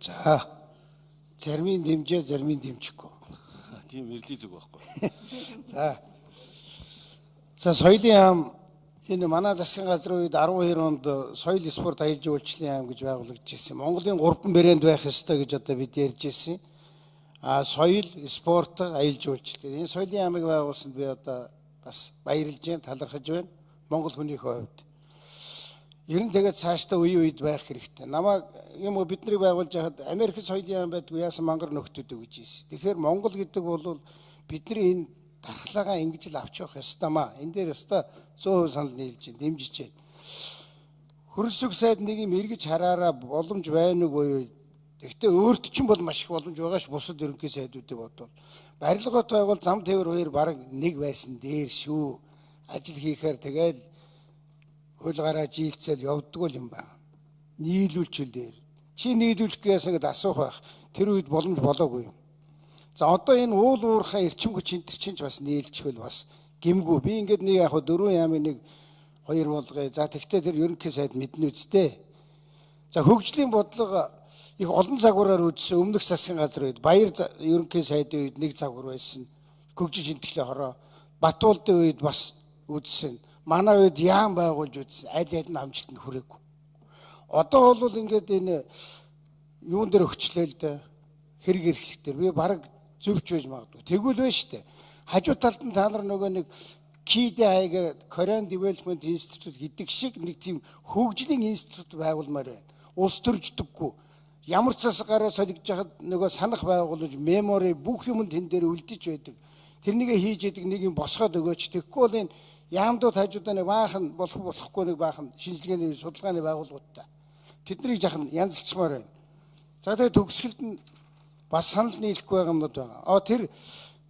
За зарим нь дэмжээ, зарим нь дэмжихгүй. Тийм эрлийн зүг байхгүй. За. За соёлын яам энэ манай засгийн газрын үед 12 онд соёл спорт аялал жуулчлалын яам гэж байгуулагдаж ирсэн. Монголын 3 брэнд байх ёстой гэж одоо бид ярьж ирсэн. Соёл, спорт, аялал жуулчлал. Энэ соёлын яамыг байгуулсанд би одоо бас баярлж байна, талархаж байна. Монгол хүнийхээ хувьд. Ер нь тэгээд цаашдаа үе үед байх хэрэгтэй. Намайг юм бидний байгуулж байхад Америк соёлын яам байдгүй яасан мангар нөхдүүд өгж ийсэн. Тэгэхээр Монгол гэдэг бол бидний энэ дархлаагаа ингэж л авч явах ёстой маа. Энэ дээр ёстой 100% санал нийлж байна, дэмжиж байна. Хөрөлсөг сайд нэг юм эргэж хараараа боломж байна уу буюу. Гэхдээ өөрт чинь бол маш их боломж байгаа ш бусад ерөнхий сайдуудыг бодвол. Барилгот байгуул зам тээвэр хоёр бараг нэг байсан дээр шүү. Ажил хийхээр тэгээд хөл гараа жилцэл явдггүй юм байна. Нийлүүлчихвэл дээр. Чи нийлүүлэх гэсэн гээд асуух байх. Тэр үед боломж болоогүй юм. За одоо энэ уул уурхай эрчим хүч энэ чинь ч бас нийлчихвэл бас гимгүү. Би ингээд нэг яг 4 яамын нэг 2 болгоё. За тэгвэл тэр ерөнхий сайд мэднэ үстэй. За хөгжлийн бодлого их олон загвараар үүссэн өмнөх засгийн газар үед Баяр ерөнхий сайдын үед нэг загвар байсан. Хөгжиж шинтгэлийн хороо Батуулдын үед бас үүссэн. Манай үед яам байгуулж үзсэн. Аль аль нь амжилтанд хүрээгүй. Одоо бол ингээд энэ юун дээр өгчлээ л дээ. Хэрэг эрхлэх дээр би бараг зөвч байж магадгүй. Тэгвэл байна шүү дээ. Хажуу талд нь та нар нөгөө нэг KDI Korean Development Institute гэдэг шиг нэг тийм хөгжлийн институт байгуулмаар байна. Улс төрждөггүй. Ямар ч засаг гараа солигдож хахад нөгөө санах байгуулж мемори бүх юмд тэн дээр үлдэж байдаг. Тэрнийгээ хийж яадаг нэг юм босгоод өгөөч. Тэгэхгүй бол энэ яамдууд хажуудаа нэг баахан болохгүй нэг баахан шинжилгээний судалгааны байгууллагуудтай. Тэднийг жахан янзлчмаар байна. За тэгээд төгсгөлд нь бас санал нийлэхгүй байгаа юмнууд байгаа. Тэр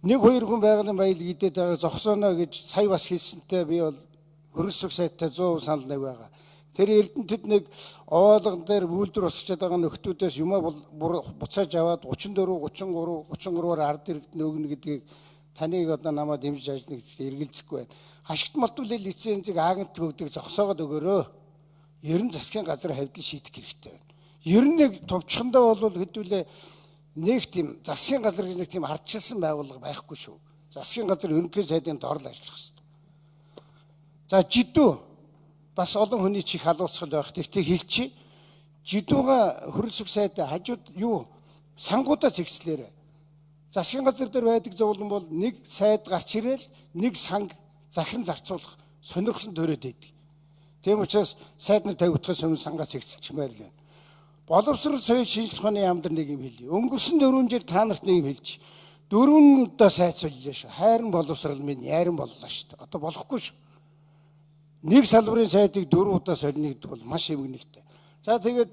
нэг хоёр хүн байгалийн баялаг идээд байгаа зогсооно гэж сая бас хэлсэнтэй би бол хөрөлсөг сайттай 100% санал нэг байгаа. Тэр Эрдэнэтэд нэг оолгон дээр үйлдвэр босчод байгаа нөхдүүдээс юмаа буцааж аваад 34, 33, 33-аар ард иргэдэд өгнө гэдгийг таныг одоо намайг дэмжиж ажныг эргэлзэхгүй байна. Хашигт малтуулын лицензийг агентд өгдөг зогсоогоод өгөөрөө. Ер нь засгийн газар хавьд шийдэх хэрэгтэй байна. Ер нь нэг товчхондоо бол хэдүүлээ нэг тийм засгийн газар гэж нэг тийм ардчилсан байгууллага байхгүй шүү. Засгийн газар ерөнхий сайдын дор л ажиллах хэрэгтэй. За жидүү бас олон хүний чих халууцгал байх. Тэгтээ хэлчихье. Жидүүга хөрөлсөг сайд хажууд юу сангуудаа зэгслээрээ. Засгийн газар дээр байдаг зөвлөн бол нэг сайд гарч ирээл нэг санг захиран зарцуулах сонирхол төрөөд байдаг. Тийм учраас сайдны тавигдахаас өмнө сангаас зэгсэлчмээр л байна. Боловсрол соёл шинжилх ухааны яамдар нэг юм хэлье. Өнгөрсөн 4 жил та нарт нэг юм хэлж. 4 удаа сайцууллаа шүү. Хайрын боловсрол минь яаран боллоо шүү. Одоо болохгүй шүү. Нэг салбарын сайдыг 4 удаа солино гэдэг бол маш эвгэнэгтэй. За тэгээд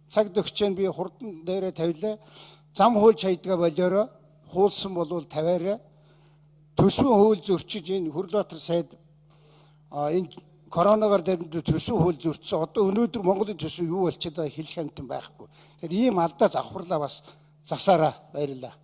цагт өгчэн би хурдан дээрээ тавилаа. Зам хуульч хайдгаа болоороо хуулсан болвол тавиараа. Төсвийн хууль зөрчиж энэ Хүрлбаатар сайд энэ коронавигаар дамжуулан төсвийн хууль зөрчсөн. Одоо өнөөдөр Монголын төсөв юу болчиход байгааг хэлэх амтан байхгүй. Тэгэхээр ийм алдаа завхарлаа бас засаараа баярлаа.